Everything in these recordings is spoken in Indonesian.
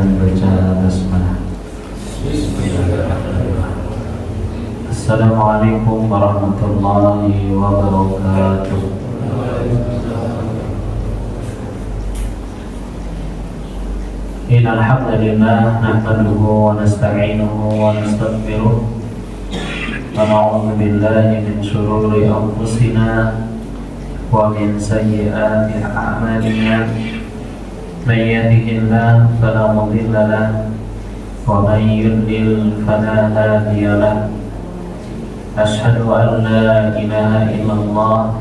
dengan baca basmalah. Assalamualaikum warahmatullahi wabarakatuh. Innal hamdalillah nahmaduhu wa nasta'inuhu wa nastaghfiruh wa na'udzu billahi min shururi anfusina wa min sayyiati a'malina. Man yahdihillahu fala mudilla lahu wa man yudlil fala hadiya lahu. Asyhadu an la ilaha illallah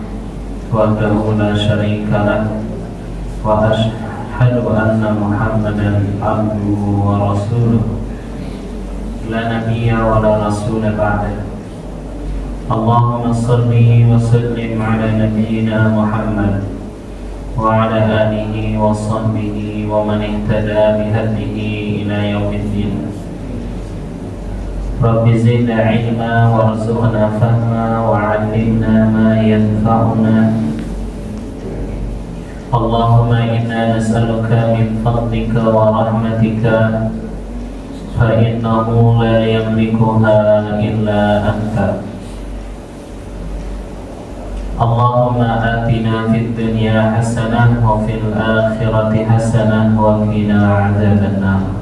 wahdahu la syarika lahu wa asyhadu anna Muhammadan abduhu wa rasuluh la nabiyya wa la rasula ba'dahu. Allahumma salli wa sallim ala nabiyyina Muhammad wa ala alihi wa sahbihi wa man ihtada bihadihi ila yaumiddin. Rabbi zidna ilma warzuqna fahma wa 'allimna ma yanfa'una. Allahumma inna nas'aluka min fadlika wa rahmatika fa innahu la yamlikuha illa anta. Allahumma atina fid dunya hasanah wa fil akhirati hasanah wa qina adzabannar.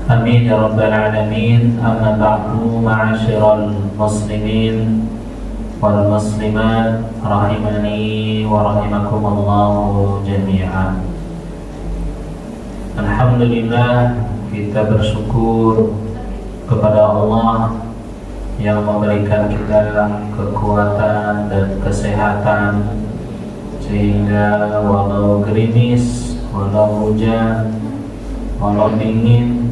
Amin ya rabbal alamin. Amma ba'du, ma'asyiral muslimin wal muslimat rahimani wa rahimakumullah jami'an. Alhamdulillah, kita bersyukur kepada Allah yang memberikan kita kekuatan dan kesehatan sehingga walau gerimis, walau hujan, walau dingin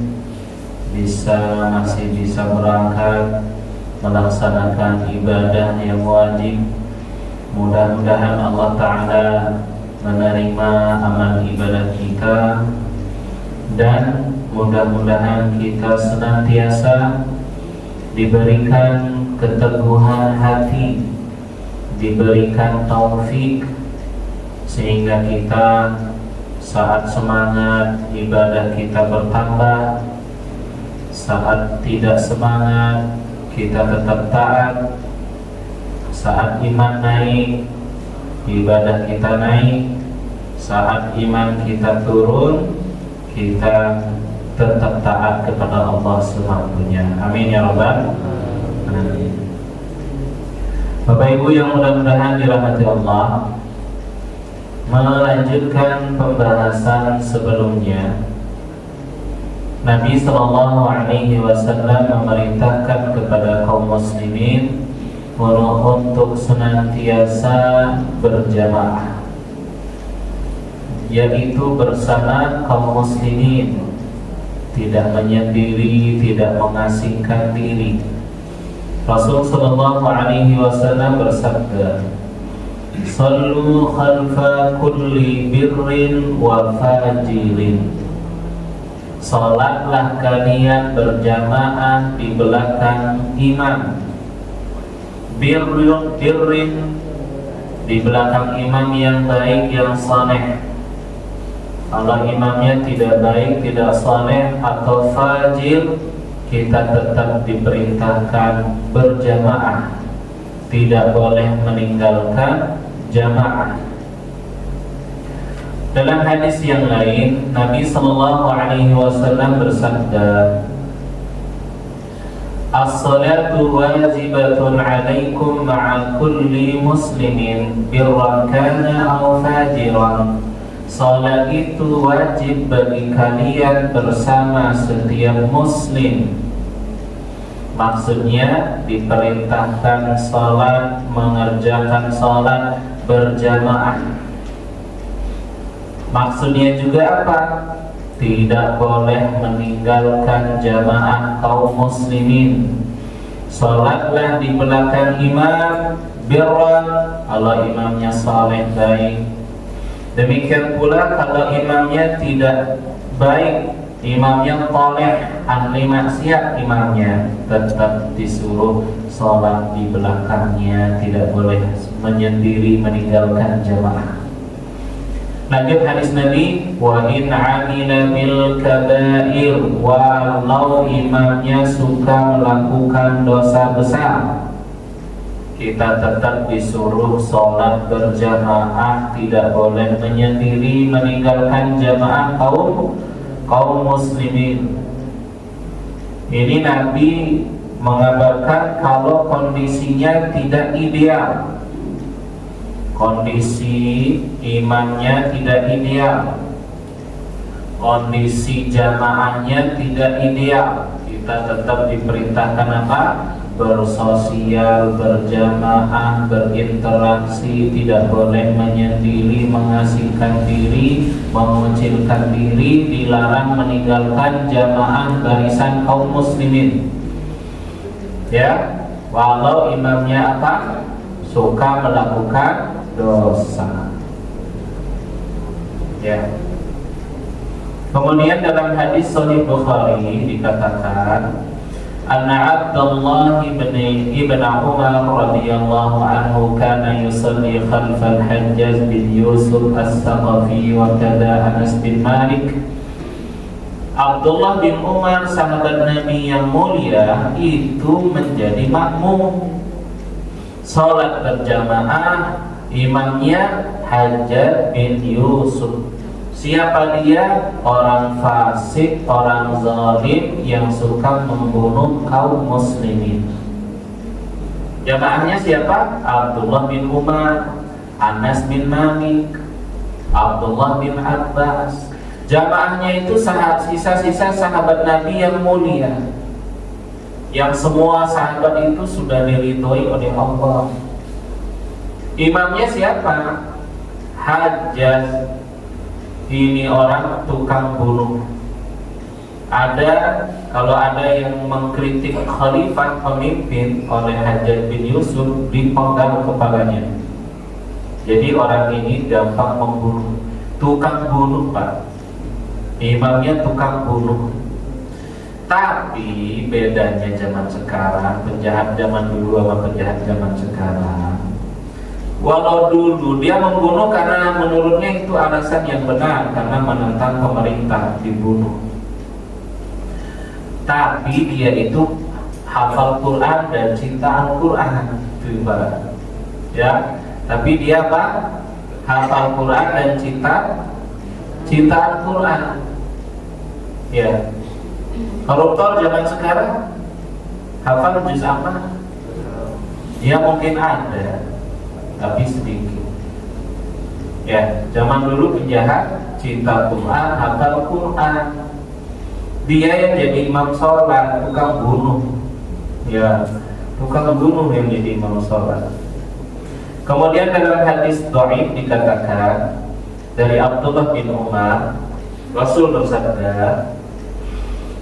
masih bisa berangkat melaksanakan ibadah yang wajib. Mudah-mudahan Allah Ta'ala menerima amal ibadah kita dan mudah-mudahan kita senantiasa diberikan keteguhan hati, diberikan taufik sehingga kita saat semangat ibadah kita bertambah, saat tidak semangat kita tetap taat, saat iman naik ibadah kita naik, saat iman kita turun kita tetap taat kepada Allah semampunya. Amin ya rabbal alamin. Bapak Ibu yang mudah-mudahan dirahmati Allah, melanjutkan pembahasan sebelumnya, Nabi sallallahu alaihi wasallam memerintahkan kepada kaum muslimin untuk senantiasa berjamaah, yaitu bersama kaum muslimin, tidak menyendiri, tidak mengasingkan diri. Rasul sallallahu alaihi wasallam bersabda, "Sallu khalfa kulli birrin wa fajirin." Salatlah kalian berjamaah di belakang imam. Birrin di belakang imam yang baik, yang saleh. Kalau imamnya tidak baik, tidak saleh atau fajir, kita tetap diperintahkan berjamaah, tidak boleh meninggalkan jamaah. Dalam hadis yang lain, Nabi sallallahu alaihi wasallam bersabda, "As-salatu wajibatun 'alaikum ma'a kulli muslimin birran kana aw fajiran." Salat itu wajib bagi kalian bersama setiap muslim. Maksudnya diperintahkan salat, mengerjakan salat berjamaah. Maksudnya juga apa? Tidak boleh meninggalkan jamaah kaum muslimin. Salatlah di belakang imam birran, kalau imamnya saleh baik. Demikian pula kalau imamnya tidak baik, imamnya toleh, ahli maksiat imamnya, tetap disuruh sholat di belakangnya, tidak boleh menyendiri meninggalkan jamaah. Lanjut hadis Nabi, wa in amila bil kabair, walau imamnya suka melakukan dosa besar, kita tetap disuruh sholat berjamaah, tidak boleh menyendiri meninggalkan jamaah kaum muslimin. Ini Nabi mengabarkan kalau kondisinya tidak ideal, kondisi imannya tidak ideal, kondisi jamaahnya tidak ideal, kita tetap diperintahkan apa? Bersosial, berjamaah, berinteraksi, tidak boleh menyendiri, mengasingkan diri, mengucilkan diri, dilarang meninggalkan jamaah barisan kaum muslimin. Ya, walau imamnya apa? Suka melakukan dosa. Ya. Kemudian dalam hadis Sahih Bukhari dikatakan, anna Abdullah ibn Umar radhiyallahu anhu kana yusalli khalfal Hajjaj bin Yusuf as-Saqafi wa kada Anas bin Malik. Abdullah bin Umar sahabat Nabi yang mulia itu menjadi makmum salat berjamaah, imamnya Hajjaj bin Yusuf. Siapa dia? Orang fasik, orang zalim yang suka membunuh kaum muslimin. Jamaahnya siapa? Abdullah bin Umar, Anas bin Malik, Abdullah bin Abbas. Jamaahnya itu sisa-sisa sahabat Nabi yang mulia, yang semua sahabat itu sudah diridhoi oleh Allah. Imamnya siapa? Hajjaj. Ini orang tukang bunuh. Kalau ada yang mengkritik khalifah pemimpin oleh Hajjaj bin Yusuf, dipenggal kepalanya. Jadi orang ini gampang membunuh, tukang bunuh Pak. Imamnya tukang bunuh. Tapi bedanya zaman sekarang, penjahat zaman dulu sama penjahat zaman sekarang. Walau dulu dia membunuh karena menurutnya itu alasan yang benar, karena menentang pemerintah dibunuh. Tapi dia itu hafal Quran dan cinta Al-Quran, itu ibarat. Ya, tapi dia apa? Hafal Quran dan cinta Al-Quran. Ya. Koruptor zaman sekarang hafal juz apa? Ya mungkin ada, tapi sedikit. Ya, zaman dulu penjahat cinta Quran, hafal Quran. Dia yang jadi imam sholat, tukang bunuh. Ya, tukang bunuh yang jadi imam sholat. Kemudian dalam hadis dhaif dikatakan dari Abdullah bin Umar, Rasul bersabda,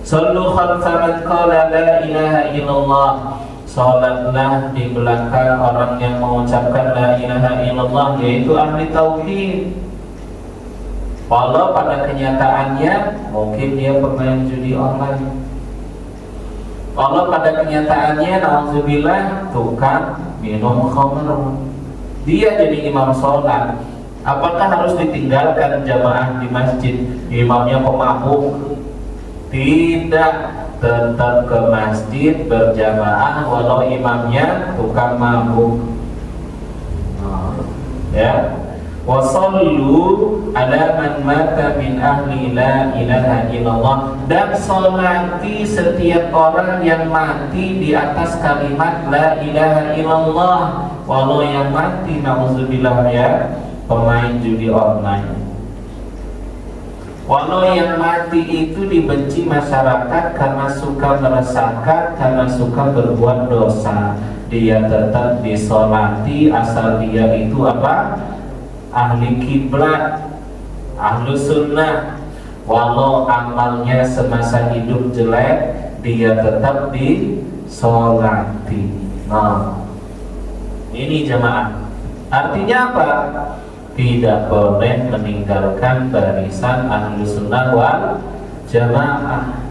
"Sallu khalfa man qala la ilaha illallah." Salatlah di belakang orang yang mengucapkan la ilaha illallah, yaitu ahli tauhid. Walau pada kenyataannya mungkin dia pemain judi online, walau pada kenyataannya na'udzubillah tukang minum khamr, dia jadi imam sholat. Apakah harus ditinggalkan jamaah di masjid? Imamnya pemabuk? Tidak, tetap ke masjid berjamaah walau imamnya tukang mabuk. Ya, wasallu ala man mata min ahli la ilaha illallah, dan salati setiap orang yang mati di atas kalimat la ilaha illallah, walau yang mati na'udzubillah ya pemain judi online. Walau yang mati itu dibenci masyarakat karena suka meresahkan, karena suka berbuat dosa, dia tetap disolati asal dia itu apa? Ahli kiblat, ahlu sunnah. Walau amalnya semasa hidup jelek, dia tetap disolati. Nah, ini jamaah. Artinya apa? Tidak boleh meninggalkan barisan ahlu sunnah wal jamaah.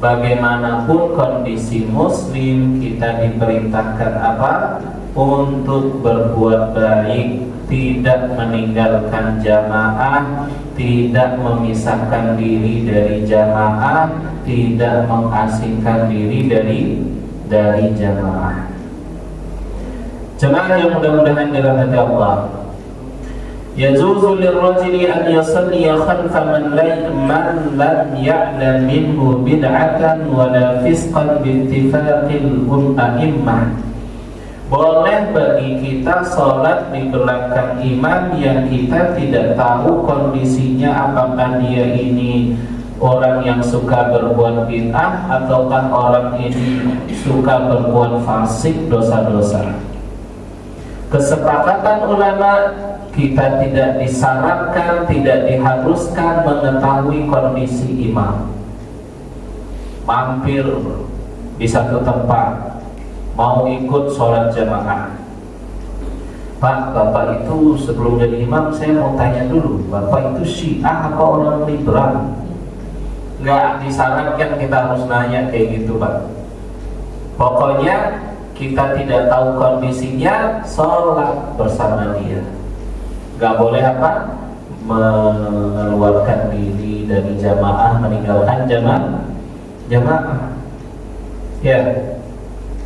Bagaimanapun kondisi muslim, kita diperintahkan apa? Untuk berbuat baik, tidak meninggalkan jamaah, tidak memisahkan diri dari jamaah, tidak mengasingkan diri dari jamaah. Jemaah yang mudah-mudahan dirahmati Allah, yajuzu lirrajuli an yusalli khalfa man lam ya'lam minhu bid'atan wala fisqan biittifaqil a'immah. Boleh bagi kita sholat di belakang imam yang kita tidak tahu kondisinya, apakah dia ini orang yang suka berbuat bid'ah ataukah orang ini suka berbuat fasik, dosa-dosa. Kesepakatan ulama, kita tidak disyaratkan, tidak diharuskan mengetahui kondisi imam. Mampir di satu tempat, mau ikut sholat jamaah, Pak, Bapak itu sebelum jadi imam saya mau tanya dulu, Bapak itu Syiah apa orang liberal? Nggak disarankan kita harus nanya kayak gitu, Pak. Pokoknya kita tidak tahu kondisinya, sholat bersama dia. Nggak boleh apa? Mengeluarkan diri dari jamaah, meninggalkan jamaah. Ya,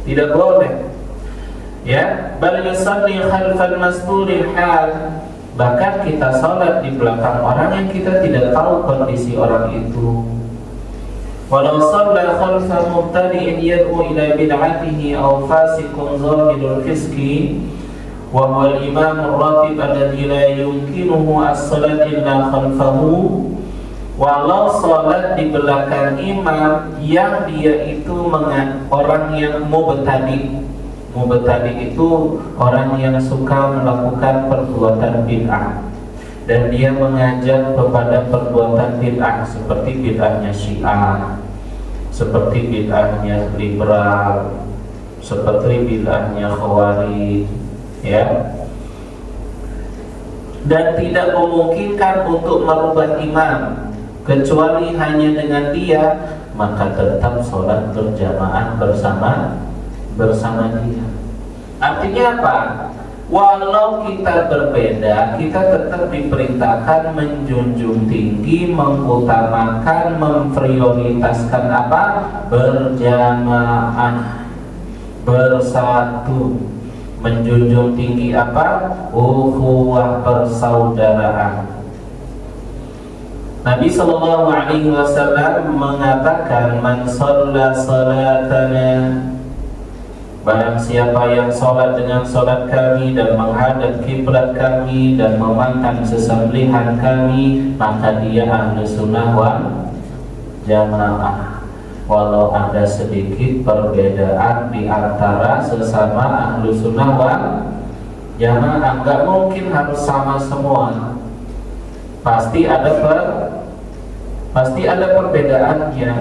tidak boleh. Ya, bal yusalli khalfal masturil hal. Bahkan kita salat di belakang orang yang kita tidak tahu kondisi orang itu. Walau shalla khalfa mubtadi'in yad'u ila bid'atihi aw fasiqun zahirul fiski wa huwa al-imam ar-ratib alladhi la yumkinuhu as-salat illa khalfahu. Walau sholat di belakang imam yang dia itu orang yang mubtadi. Mubtadi itu orang yang suka melakukan perbuatan bid'ah, dan dia mengajak kepada perbuatan bid'ah seperti bid'ahnya Syiah, seperti bid'ahnya liberal, seperti bid'ahnya Khawarij, ya. Dan tidak memungkinkan untuk merubah imam kecuali hanya dengan dia, maka tetap sholat berjamaah bersama dia. Artinya apa? Walau kita berbeda, kita tetap diperintahkan menjunjung tinggi, mengutamakan, memprioritaskan apa? Berjamaah, bersatu, menjunjung tinggi apa? Ukhuwah, persaudaraan. Nabi sallallahu alaihi wasallam mengatakan, man shalla salatana, barang siapa yang sholat dengan sholat kami dan menghadap kiblat kami dan memakan sesembelihan kami, maka dia ahlu sunnah wal jamaah. Walau ada sedikit perbedaan di antara sesama ahlu sunnah wal jamaah, nggak mungkin harus sama semua. Pasti ada perbedaannya.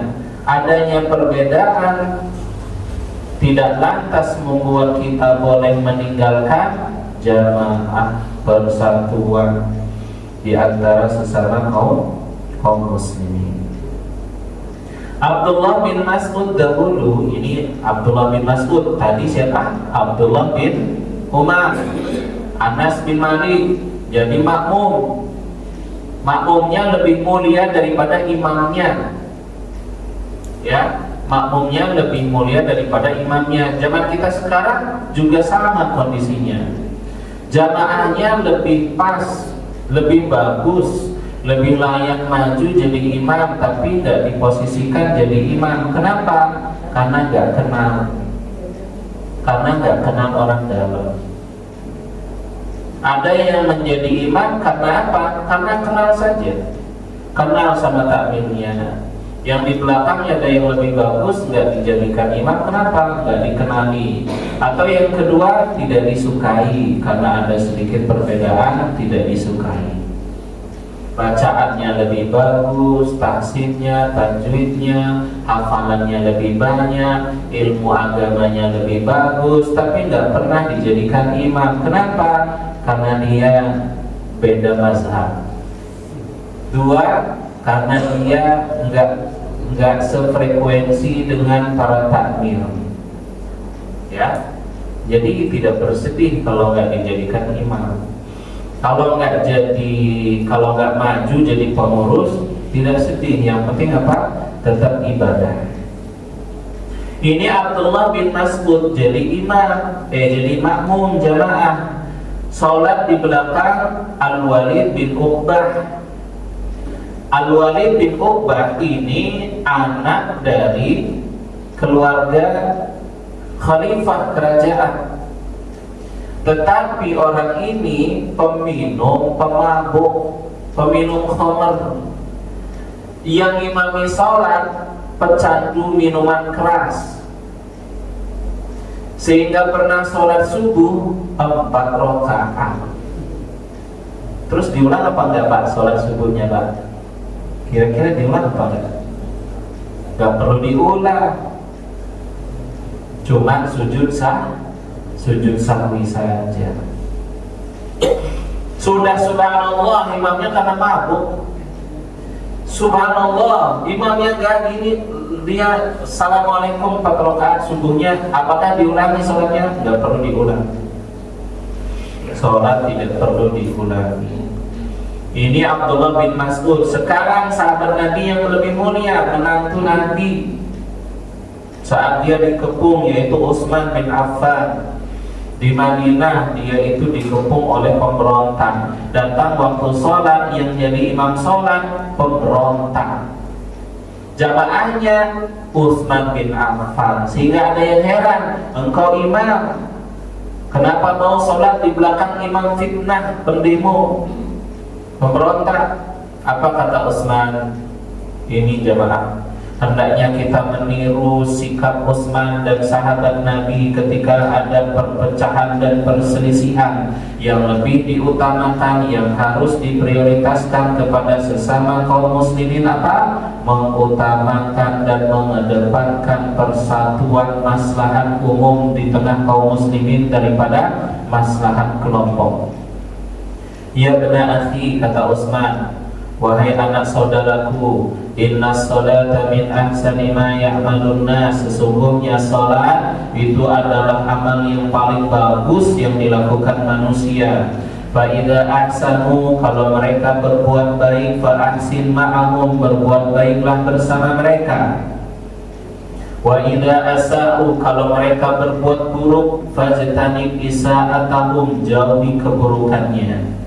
Adanya perbedaan tidak lantas membuat kita boleh meninggalkan jamaah, persatuan di antara sesama kaum muslimin. Abdullah bin Mas'ud dahulu, ini Abdullah bin Mas'ud, tadi siapa? Abdullah bin Umar. Anas bin Malik jadi makmum. Makmumnya lebih mulia daripada imamnya. Ya, makmumnya lebih mulia daripada imamnya. Zaman kita sekarang juga sama kondisinya. Jamaahnya lebih pas, lebih bagus, lebih layak maju jadi imam, tapi tidak diposisikan jadi imam. Kenapa? Karena nggak kenal orang dalam. Ada yang menjadi imam karena apa? Karena kenal saja, kenal sama takmirnya. Yang di belakangnya ada yang lebih bagus, nggak dijadikan imam. Kenapa? Nggak dikenali. Atau yang kedua, tidak disukai karena ada sedikit perbedaan, tidak disukai. Bacaannya lebih bagus, tahsinnya, tajwidnya, hafalannya lebih banyak, ilmu agamanya lebih bagus, tapi nggak pernah dijadikan imam. Kenapa? Karena dia beda mazhab. Dua, karena dia nggak sefrekuensi dengan para takmir. Ya, jadi tidak bersedih kalau nggak dijadikan imam. Kalau nggak maju jadi pengurus tidak sedih, yang penting apa? Tetap ibadah. Ini Abdullah bin Mas'ud jadi makmum jamaah, sholat di belakang Al-Walid bin Uqbah. Al-Walid bin Uqbah ini anak dari keluarga khalifah kerajaan. Tetapi orang ini peminum, pemabuk, peminum khamar, yang imami sholat pecandu minuman keras, sehingga pernah sholat subuh 4 rakaat. Terus diulang apa enggak Pak sholat subuhnya Pak? Kira-kira diulang apa enggak? Enggak perlu diulang, cuma sujud sahwi saja. Sudah subhanallah imamnya karena mabuk. Subhanallah imamnya gak gini, dia assalamualaikum 4 rakaat subuhnya, apakah diulangi sholatnya? Tidak perlu diulang. Sholat tidak perlu diulangi. Ini Abdullah bin Mas'ud. Sekarang sahabat Nabi yang lebih mulia, menantu Nabi saat dia dikepung, yaitu Utsman bin Affan. Di Madinah dia itu dikepung oleh pemberontak. Datang waktu sholat, yang jadi imam sholat pemberontak, jamaahnya Utsman bin Affan. Sehingga ada yang heran, engkau imam, kenapa mau sholat di belakang imam fitnah, pendemo, pemberontak? Apa kata Utsman? Ini jamaah, hendaknya kita meniru sikap Utsman dan sahabat Nabi ketika ada perpecahan dan perselisihan. Yang lebih diutamakan, yang harus diprioritaskan kepada sesama kaum muslimin apa? Mengutamakan dan mengedepankan persatuan maslahat umum di tengah kaum muslimin daripada maslahat kelompok. Ya benar akhi, kata Utsman, wahai anak saudaraku, inna sholata min ahsani ma ya'malun nas. Sesungguhnya salat itu adalah amal yang paling bagus yang dilakukan manusia. Fa idza ahsanu, kalau mereka berbuat baik, fa ahsin ma'ahum, berbuat baiklah bersama mereka. Wa idza asa'u, kalau mereka berbuat buruk, fajtanib isa'atahum, jauhi keburukannya.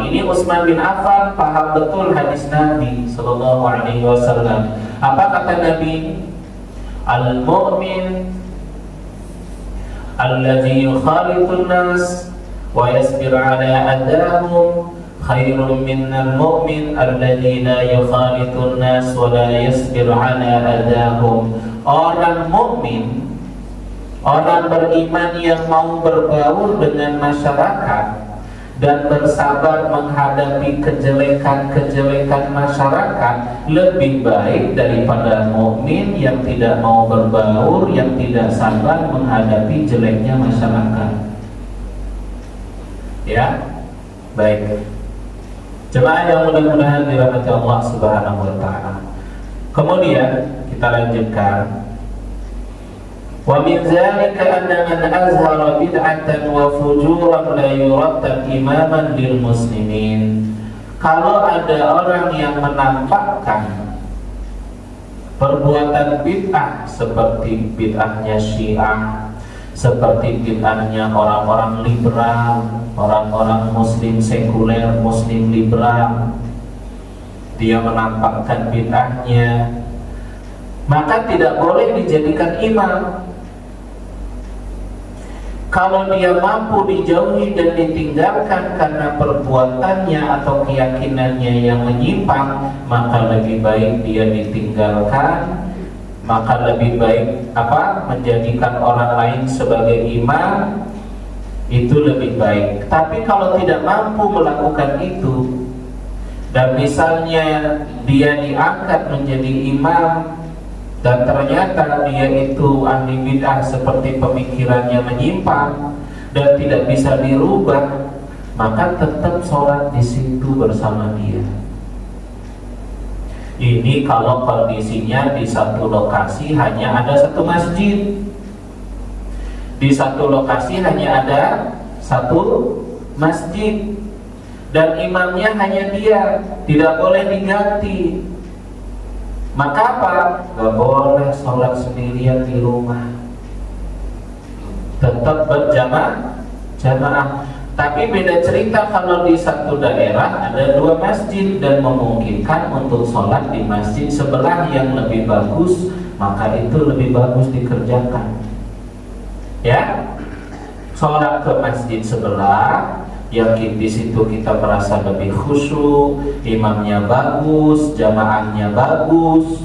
Ini Utsman bin Affan paham betul hadis Nabi sallallahu alaihi wasallam. Apa kata Nabi? Al-mu'min alladhi yukhalitun nas wa yasbir ala adahum khairun minal mu'min alladhi la yukhalitun nas wa la yasbir ala adahum. Orang mukmin, orang beriman yang mau bergaul dengan masyarakat dan bersabar menghadapi kejelekan-kejelekan masyarakat lebih baik daripada mukmin yang tidak mau berbaur, yang tidak sabar menghadapi jeleknya masyarakat. Ya, baik. Jemaah yang mudah-mudahan dirahmati Allah Subhanahu wa taala. Kemudian kita lanjutkan. Wa min dzalika anna man azhara bid'atan wa fujuran la yurattab imaman lil muslimin. Kalau ada orang yang menampakkan perbuatan bid'ah seperti bid'ahnya Syiah, seperti bid'ahnya orang-orang liberal, orang-orang muslim sekuler, muslim liberal, dia menampakkan bid'ahnya, maka tidak boleh dijadikan imam. Kalau dia mampu dijauhi dan ditinggalkan karena perbuatannya atau keyakinannya yang menyimpang, maka lebih baik dia ditinggalkan, maka lebih baik menjadikan orang lain sebagai imam, itu lebih baik. Tapi kalau tidak mampu melakukan itu, dan misalnya dia diangkat menjadi imam dan ternyata dia itu ahli bid'ah seperti pemikirannya menyimpang dan tidak bisa dirubah, maka tetap sholat di situ bersama dia. Ini kalau kondisinya di satu lokasi hanya ada satu masjid, di satu lokasi hanya ada satu masjid dan imamnya hanya dia, tidak boleh diganti. Maka apa? Gak boleh sholat sendirian di rumah, tetap berjamaah. Tapi beda cerita kalau di satu daerah ada dua masjid dan memungkinkan untuk sholat di masjid sebelah yang lebih bagus, maka itu lebih bagus dikerjakan. Ya, sholat ke masjid sebelah yang di situ kita merasa lebih khusyuk, imamnya bagus, jamaahnya bagus,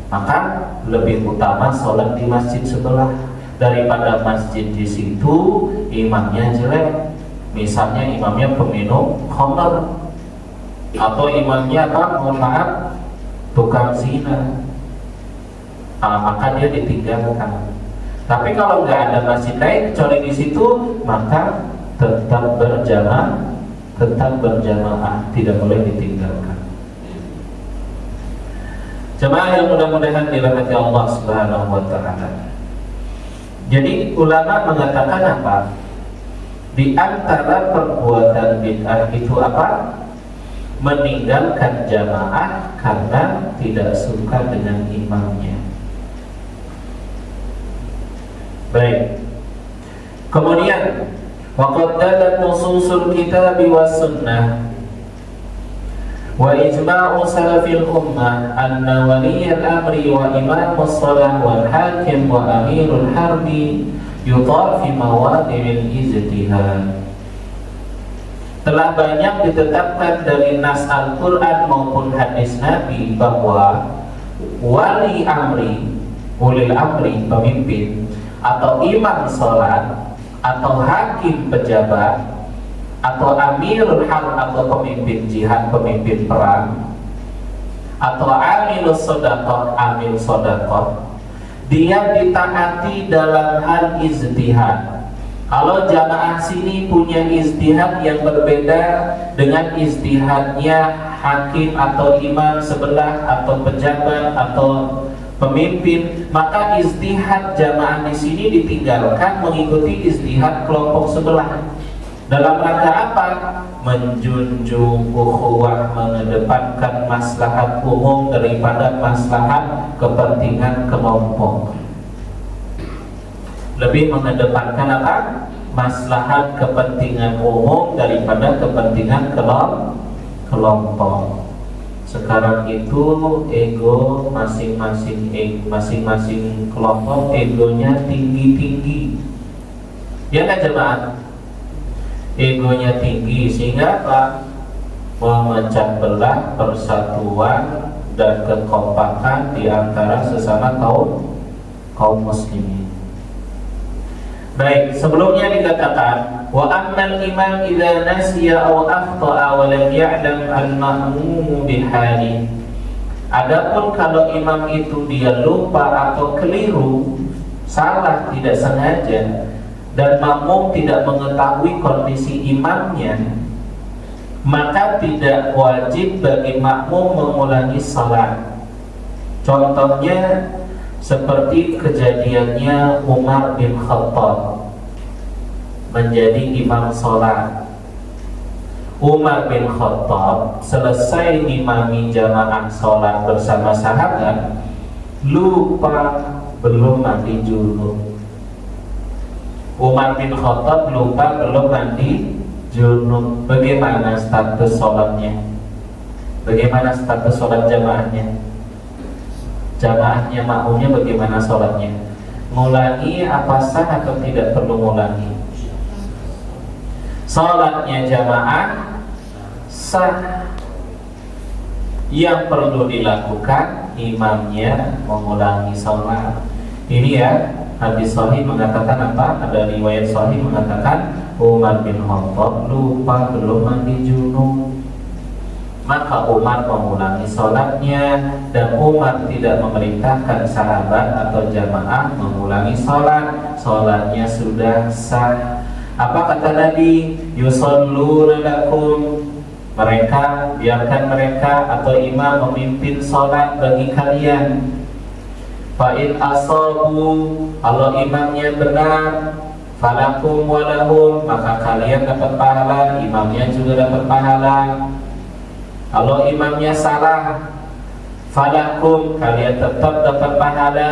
maka lebih utama sholat di masjid sebelah daripada masjid di situ imamnya jelek. Misalnya imamnya peminum khamr atau imamnya apa? Mohon maaf, tukang zina. Maka dia ditinggalkan. Tapi kalau nggak ada masjid lain kecuali di situ, maka tetap berjamaah, tidak boleh ditinggalkan. Jemaah yang mudah-mudahan dirahmati Allah Subhanahu wa taala. Jadi ulama mengatakan apa? Di antara perbuatan bid'ah itu apa? Meninggalkan jamaah karena tidak suka dengan imamnya. Baik. Kemudian waqad dalat nususul kitab was sunnah wa ijma'u salafil ummah anna waliyal amri wa imamus shalah wal hakim wa amirul harbi yutar fi mawadil ijtihad. Telah banyak ditetapkan dari nas Al-Quran maupun hadis Nabi bahwa wali amri, ulil amri, pemimpin atau imam sholat atau hakim pejabat atau amirul harb atau pemimpin jihad, pemimpin perang atau amilus sedekah, amil sedekah, dia ditaati dalam hal ijtihad. Kalau jamaah sini punya ijtihad yang berbeda dengan ijtihadnya hakim atau imam sebelah atau pejabat atau pemimpin, maka ijtihad jamaah di sini ditinggalkan mengikuti ijtihad kelompok sebelah. Dalam rangka apa? Menjunjung ukhuwah, mengedepankan maslahat umum daripada maslahat kepentingan kelompok. Lebih mengedepankan apa? Maslahat kepentingan umum daripada kepentingan kelompok. Sekarang itu ego masing-masing kelompok egonya tinggi-tinggi. Ya kan jemaah? Egonya tinggi sehingga apa? Memecah belah persatuan dan kekompakan di antara sesama kaum muslimin. Baik, sebelumnya dikatakan wa ammal imam idza nasiya aw akhta'a wa lam ya'lam al-ma'mum bihali. Adapun kalau imam itu dia lupa atau keliru, salah tidak sengaja dan makmum tidak mengetahui kondisi imamnya, maka tidak wajib bagi makmum mengulangi salat. Contohnya seperti kejadiannya Umar bin Khattab menjadi imam sholat. Umar bin Khattab selesai imami jamaah sholat bersama sahabat, lupa belum mandi junub. Umar bin Khattab lupa belum mandi junub. Bagaimana status sholatnya? Bagaimana status sholat jamaahnya? Jamaahnya, makmumnya bagaimana sholatnya? Ngulangi apa sah atau tidak perlu ngulangi? Sholatnya jamaah sah. Yang perlu dilakukan imamnya mengulangi sholat. Ini ya, hadis sahih mengatakan apa? Ada riwayat sahih mengatakan Umar bin Khattab lupa belum mandi junub. Maka Umar mengulangi sholatnya dan Umar tidak memerintahkan sahabat atau jamaah mengulangi sholat. Sholatnya sudah sah. Apa kata Nabi? Yusalluna lakum. Mereka, biarkan mereka atau imam memimpin sholat bagi kalian. Fa'in asabu, kalau imamnya benar, Falakum walahum, maka kalian dapat pahala, imamnya juga dapat pahala. Kalau imamnya salah, falakum, kalian tetap dapat pahala,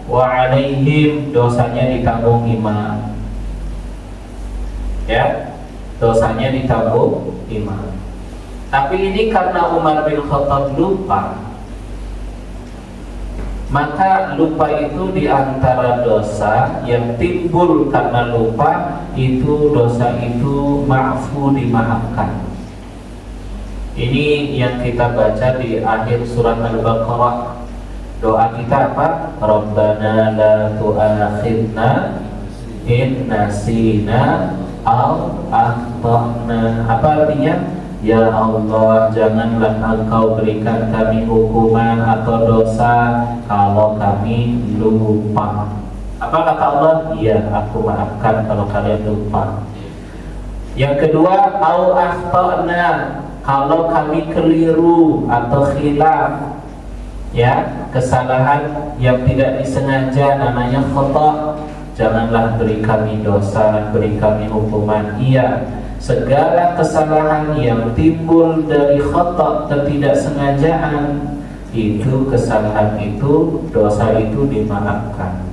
wa alaihim, dosanya ditanggung imam. Ya, dosanya ditanggung imam. Tapi ini karena Umar bin Khattab lupa, maka lupa itu diantara dosa yang timbul karena lupa, itu dosa itu ma'fu, dimaafkan. Ini yang kita baca di akhir surat Al-Baqarah. Doa kita apa? Rabbana la tu'akhidna in nasina aw akhtana. Apa artinya? Ya Allah, janganlah Engkau berikan kami hukuman atau dosa kalau kami lupa. Apa kata Allah? Iya, aku maafkan kalau kalian lupa. Yang kedua, au akhtana, kalau kami keliru atau khilaf, ya, kesalahan yang tidak disengaja, namanya khata'. Janganlah beri kami dosa, beri kami hukuman. Iya, segala kesalahan yang timbul dari khata', ketidaksengajaan, itu kesalahan itu, dosa itu dimaafkan.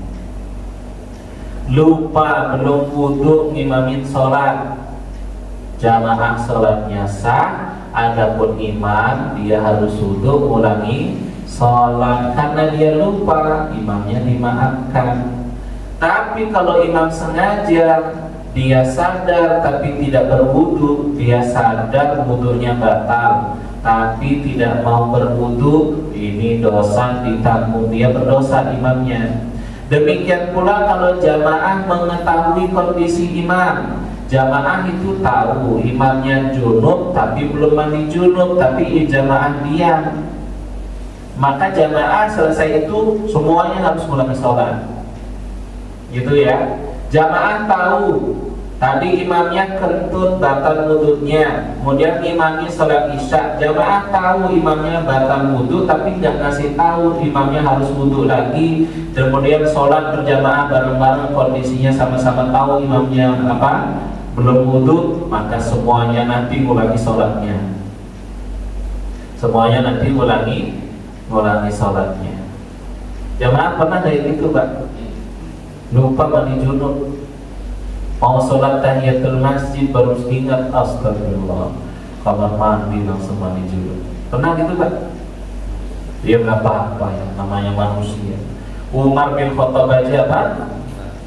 Lupa belum wudu ngimamin sholat, jamaah sholatnya sah. Adapun imam, dia harus wudu ulangi sholat. Karena dia lupa, imamnya dimaafkan. Tapi kalau imam sengaja, dia sadar tapi tidak berwudu, dia sadar wudunya batal tapi tidak mau berwudu, ini dosa ditanggung, dia berdosa imamnya. Demikian pula kalau jamaah mengetahui kondisi imam, jamaah itu tahu imamnya junub tapi belum mandi junub, tapi jamaah diam, maka jamaah selesai itu semuanya harus mulai sholat, gitu ya. Jamaah tahu tadi imamnya kentut batal wudhunya, kemudian imamnya sholat isya, jamaah tahu imamnya batal wudhu tapi nggak ngasih tahu imamnya harus wudhu lagi, kemudian sholat berjamaah bareng-bareng, kondisinya sama-sama tahu imamnya apa, belum wudhu, maka semuanya nanti ulangi sholatnya, semuanya nanti ulangi sholatnya. Jamaah pernah kayak gitu, Pak? Lupa mandi junub, mau sholat tahiyatul masjid baru ingat, astagfirullah, kamar mandi langsung mandi junub. Pernah gitu, Pak? Dia nggak apa-apa, ya, namanya manusia. Umar bin Khattab aja apa?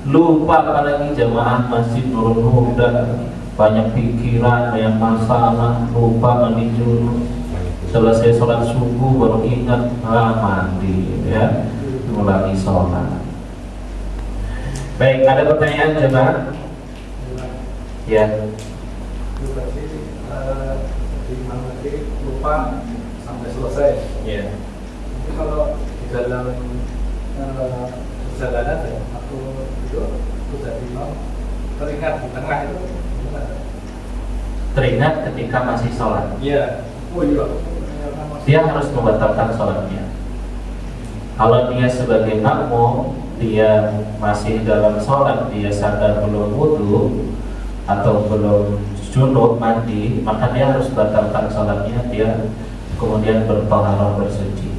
Lupa, apalagi jamaah masjid Nurul Huda, banyak pikiran, banyak masalah, lupa mandi junub. Selesai sholat subuh baru ingat, mandi, ya, ulangi sholat. Baik, ada pertanyaan jemaah? Ya. Lupa sampai selesai. Ya. Jadi kalau di dalam perjalanan ya, aku itu jadi teringat di tengah itu gimana? Teringat ketika masih sholat. Iya. Oh iya. Dia harus membatalkan sholatnya. Kalau dia sebagai makmum, dia masih dalam sholat, dia sadar belum wudu atau belum junub mandi, maka dia harus batalkan sholatnya, dia kemudian bertaharah, bersuci.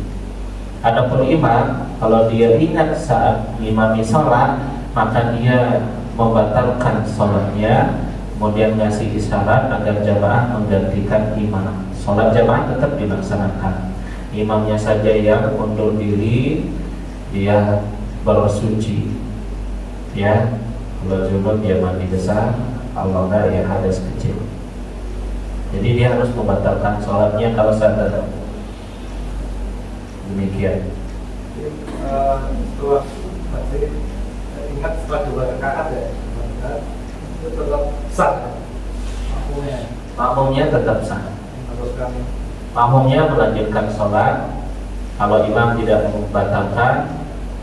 Adapun imam, kalau dia ingat saat imami sholat, maka dia membatalkan sholatnya, kemudian ngasih isyarat agar jamaah menggantikan imam. Sholat jamaah tetap dilaksanakan, imamnya saja yang undur diri, dia bersuci, ya. Kalau junub dia mandi besar, kalau enggak ya hadas kecil. Jadi dia harus membatalkan sholatnya kalau sadar. Demikian. Setelah ingat setelah 2 rakaat ya, itu tetap sah makmumnya. Makmumnya tetap sah. Teruskan. Makmumnya melanjutkan sholat. Kalau imam tidak membatalkan,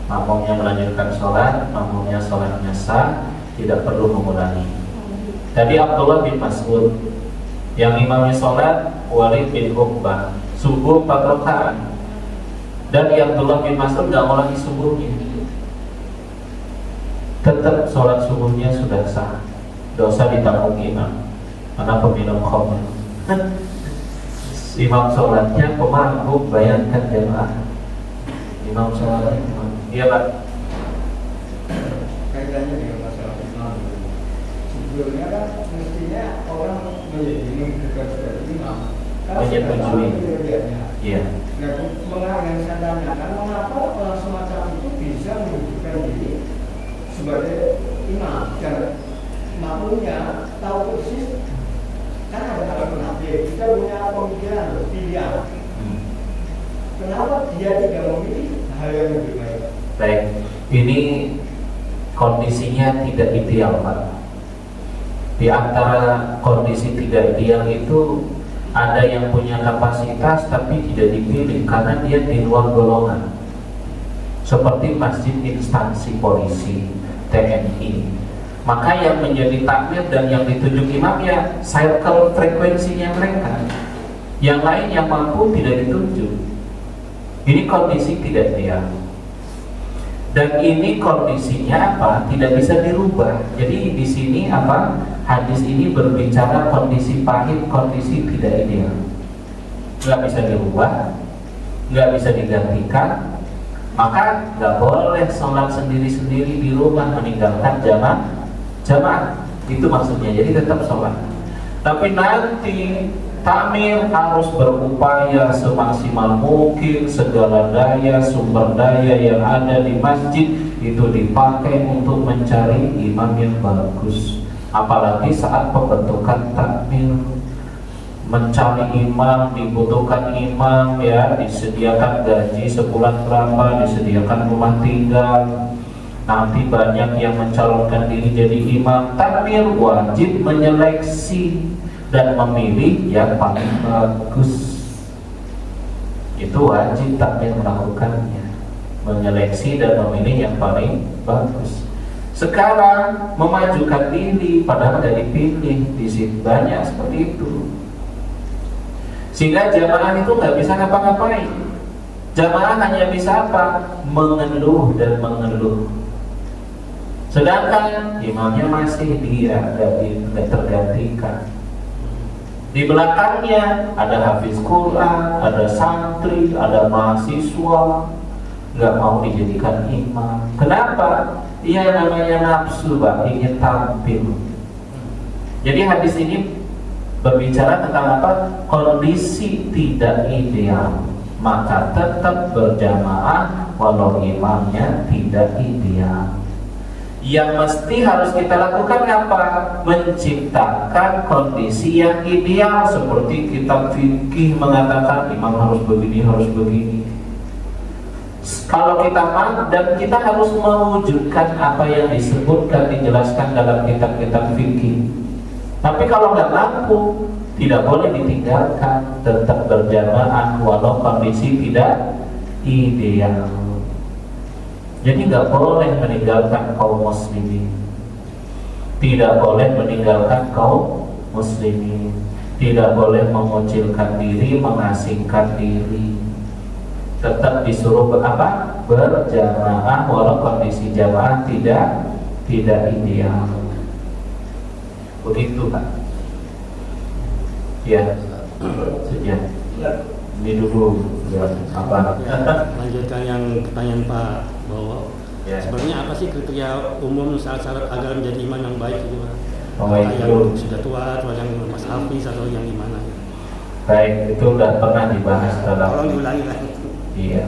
makmumnya melanjutkan sholat, makmumnya sholatnya sah, tidak perlu mengulangi. Tadi Abdullah bin Mas'ud, yang imamnya sholat Walid bin Uqbah, subuh 4 rakaat, dan Abdullah bin Mas'ud tidak mengulangi subuhnya. tetap sholat subuhnya sudah sah, dosa ditanggung imam karena peminum khamr. Imam sholatnya pemabuk, bayangkan jemaah. Imam sholat, iya Pak. Kaitannya dengan masalah imam. Sebelumnya kan mestinya orang menjadi imam. Menyetujui. Iya. Nah, yang saya tanyakan, mengapa orang semacam itu bisa menunjukkan diri sebagai imam dan makmumnya tahu persis, kan ada kata munafik, kita punya pemikiran pilihan. Kenapa dia tidak memilih hal yang lebih baik? Baik, ini kondisinya tidak ideal Pak. Di antara kondisi tidak ideal itu ada yang punya kapasitas tapi tidak dipilih karena dia di luar golongan, seperti masjid instansi polisi, TNI. Maka yang menjadi takmir dan yang ditunjuk imam ya circle frekuensinya mereka. Yang lain yang mampu tidak ditunjuk. Ini kondisi tidak ideal. Dan ini kondisinya apa? Tidak bisa dirubah. Jadi di sini apa? Hadis ini berbicara kondisi pahit, kondisi tidak ideal. Nggak bisa dirubah, nggak bisa digantikan. Maka nggak boleh sholat sendiri-sendiri di rumah meninggalkan jamaah. Itu maksudnya. Jadi tetap sholat. Tapi nanti takmir harus berupaya semaksimal mungkin segala daya, sumber daya yang ada di masjid itu dipakai untuk mencari imam yang bagus. Apalagi saat pembentukan takmir, mencari imam, dibutuhkan imam ya, disediakan gaji sebulan berapa, disediakan rumah tinggal. Nanti banyak yang mencalonkan diri jadi imam. Takmir wajib menyeleksi dan memilih yang paling bagus. Itu wajib takmir melakukannya, menyeleksi dan memilih yang paling bagus. Sekarang memajukan diri padahal tidak dipilih, di sini banyak seperti itu. Sehingga jamaah itu nggak bisa ngapa-ngapain. Jamaah hanya bisa apa? Mengeluh dan mengeluh. Sedangkan imamnya masih dia nggak tergantikan. Di belakangnya ada hafiz Quran, ada santri, ada mahasiswa, nggak mau dijadikan imam. Kenapa? Ia namanya nafsu, Pak, ingin tampil. Jadi hadis ini berbicara tentang apa? Kondisi tidak ideal, maka tetap berjamaah walau imamnya tidak ideal. Yang mesti harus kita lakukan apa? Menciptakan kondisi yang ideal. Seperti kitab fikih mengatakan imam harus begini, harus begini. Kalau kita mau, dan kita harus mewujudkan apa yang disebutkan, dijelaskan dalam kitab-kitab fikih. Tapi kalau nggak mampu, tidak boleh ditinggalkan, tetap berjamaah walau kondisi tidak ideal. Jadi nggak boleh meninggalkan kaum muslimin, tidak boleh meninggalkan kaum muslimin, tidak boleh mengucilkan diri, mengasingkan diri. Tetap disuruh berjamaah walau kondisi jamaah tidak ideal. Begitu Pak. Ya, sudah. Ini dulu ya, apa? Lanjutkan yang pertanyaan Pak bahwa Ya. sebenarnya apa sih kriteria umum syarat-syarat agar menjadi imam yang baik itu Pak? Oh, Apakah itu. yang sudah tua atau yang Mas Hafiz atau yang gimana? Baik, itu sudah pernah dibahas dalam. Tolong diulangi lah. Iya.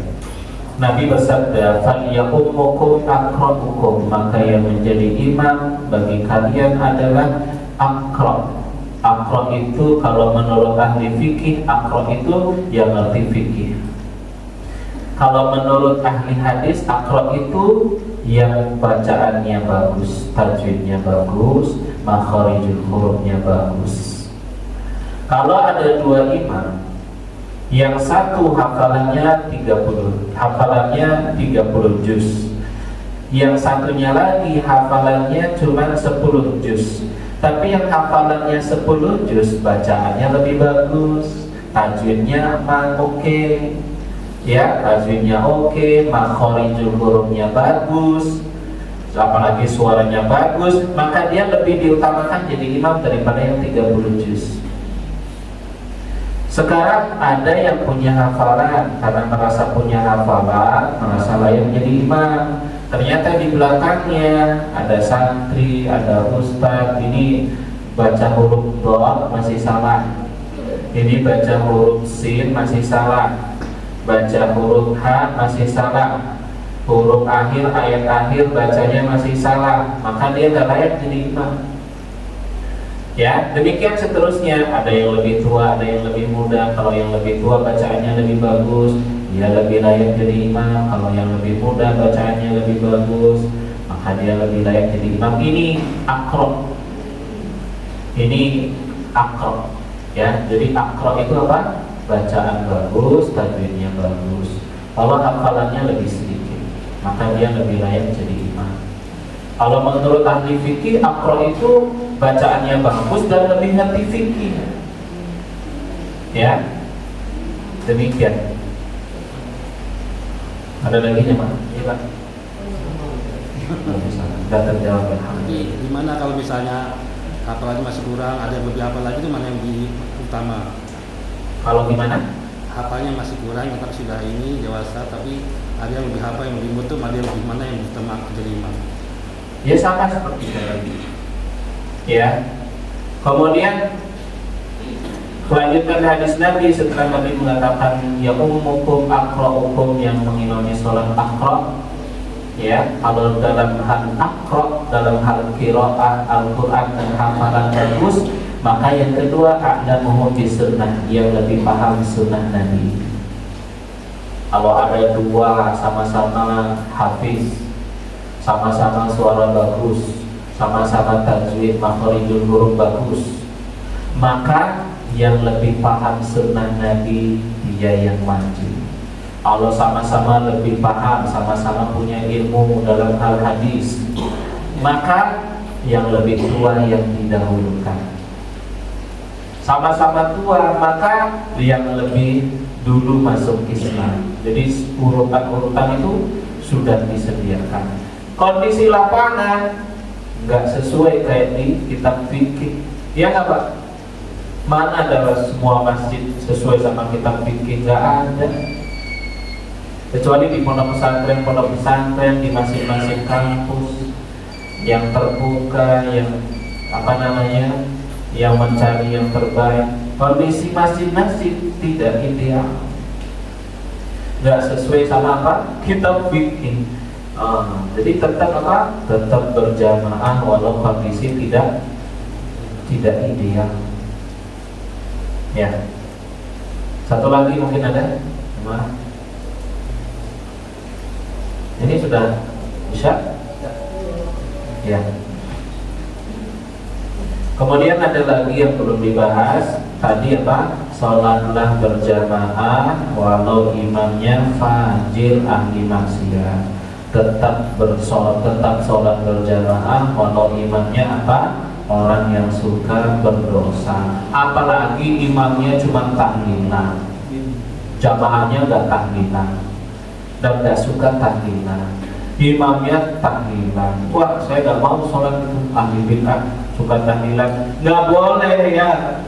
Nabi bersabda, "Falyummukum akramukum," maka yang menjadi imam bagi kalian adalah akram. Akram itu kalau menurut ahli fikih, akram itu yang ngerti fikih. Kalau menurut ahli hadis, akram itu yang bacaannya bagus, tajwidnya bagus, makharijul hurufnya bagus. Kalau ada dua imam, yang satu hafalannya 30 juz, yang satunya lagi hafalannya cuma 10 juz. Tapi yang hafalannya 10 juz bacaannya lebih bagus, tajwidnya oke, ya tajwidnya oke, makharijul hurufnya bagus. apalagi suaranya bagus, maka dia lebih diutamakan jadi imam daripada yang 30 juz. Sekarang ada yang punya hafalan, karena merasa punya hafalan, merasa layak jadi imam. Ternyata di belakangnya ada santri, ada ustadz, ini baca huruf dot masih salah, ini baca huruf sin masih salah, baca huruf h masih salah, huruf akhir, ayat akhir bacanya masih salah, maka dia gak layak jadi imam. Ya, demikian seterusnya. Ada yang lebih tua, ada yang lebih muda. Kalau yang lebih tua bacaannya lebih bagus, dia lebih layak jadi imam. Kalau yang lebih muda bacaannya lebih bagus, maka dia lebih layak jadi imam. Ini akro. Ini akro. Ya, jadi akro itu apa? Bacaan bagus, tajwidnya bagus. Kalau hafalannya lebih sedikit, maka dia lebih layak jadi imam. Kalau menurut ahli fikih, akro itu bacaannya bagus dan lebih ngerti fikih. Ya, demikian. Ada lagi nya Pak? Iya Pak. Sudah terjawab. Gimana kalau misalnya hafalannya masih kurang, ada yang lebih hafal lagi itu mana yang lebih utama? Kalau gimana? Hafalnya masih kurang, yang sudah ini dewasa, tapi ada yang lebih hafal, yang lebih mutu, ada yang lebih mana yang utama jadi imam? Ya sama seperti tadi. Ya. Kemudian melanjutkan hadis Nabi setelah Nabi mengatakan ya ummukum aqra'ukum, yang mengimami sholat aqra'. Ya, kalau dalam hal aqra', dalam hal qiraah Al-Qur'an dan hafalan bagus, maka yang kedua a'lamuhum bisunnah, yang lebih paham sunnah Nabi. Kalau ada dua sama-sama hafiz, sama-sama suara bagus, sama-sama tajwid makharijul huruf bagus, maka yang lebih paham sunnah Nabi dia yang maju. Kalau sama-sama lebih paham, sama-sama punya ilmu dalam hal hadis, maka yang lebih tua yang didahulukan. Sama-sama tua, maka yang lebih dulu masuk Islam. Jadi urutan-urutan itu sudah disediakan. Kondisi lapangan nggak sesuai kayak di kitab fikih, ya nggak Pak? Mana ada semua masjid sesuai sama kitab fikih? Nggak ada. Kecuali di pondok pesantren, di masing-masing kampus yang terbuka, yang yang mencari yang terbaik. Kondisi masjid-masjid tidak ideal, nggak sesuai sama apa? Kitab fikih. Jadi tetap apa? Tetap berjamaah walau kondisi tidak ideal. Ya. Satu lagi mungkin ada? Ini sudah bisa? Ya. Kemudian ada lagi yang belum dibahas. Tadi apa? Sholatlah berjamaah walau imamnya fajir ahli maksiat. Tetap sholat berjamaah walau imamnya apa? Orang yang suka berdosa. Apalagi imamnya cuma tahlilan, jamaahnya gak tahlilan dan gak suka tahlilan. Imamnya tahlilan, wah saya gak mau sholat itu, ahli bid'ah suka tahlilan, gak boleh ya.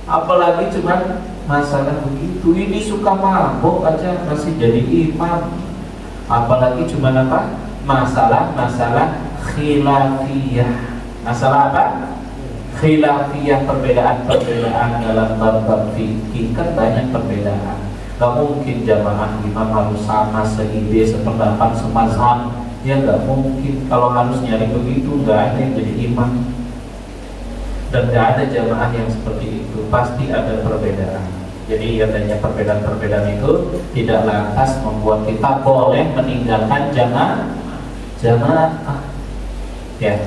Apalagi cuma masalah begitu, ini suka mabuk aja masih jadi imam. Apalagi cuma apa? Masalah khilafiyah. Masalah apa? Khilafiyah, perbedaan dalam bab fikih kan banyak perbedaan. Gak mungkin jamaah imam harus sama, seide, sependapat, semazhab. Ya gak mungkin. Kalau harus nyari begitu, gak ada yang jadi imam. Dan gak ada jamaah yang seperti itu. Pasti ada perbedaan. Jadi adanya perbedaan-perbedaan itu tidak lantas membuat kita boleh meninggalkan jamaah. Ya.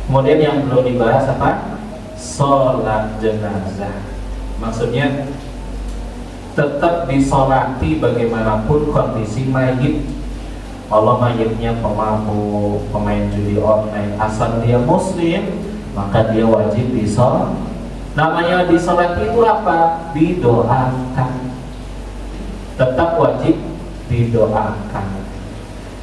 Kemudian yang belum dibahas apa? Sholat jenazah. Maksudnya tetap disolati bagaimanapun kondisi mayit. Kalau mayitnya pemabuk, pemain judi online, asal dia muslim, maka dia wajib disolat. Namanya disolati itu apa? Didoakan. Tetap wajib didoakan.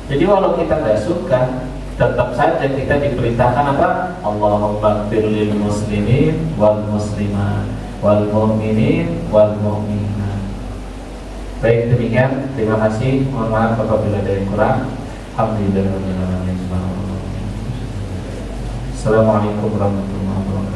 Jadi walau kita nggak suka, tetap saja kita diperintahkan apa? Allahumma ighfir lil muslimin wal muslimat wal mu'minin wal mu'minat. Baik, demikian. Terima kasih. Mohon maaf apabila ada yang kurang. Alhamdulillah. Assalamualaikum warahmatullahi wabarakatuh.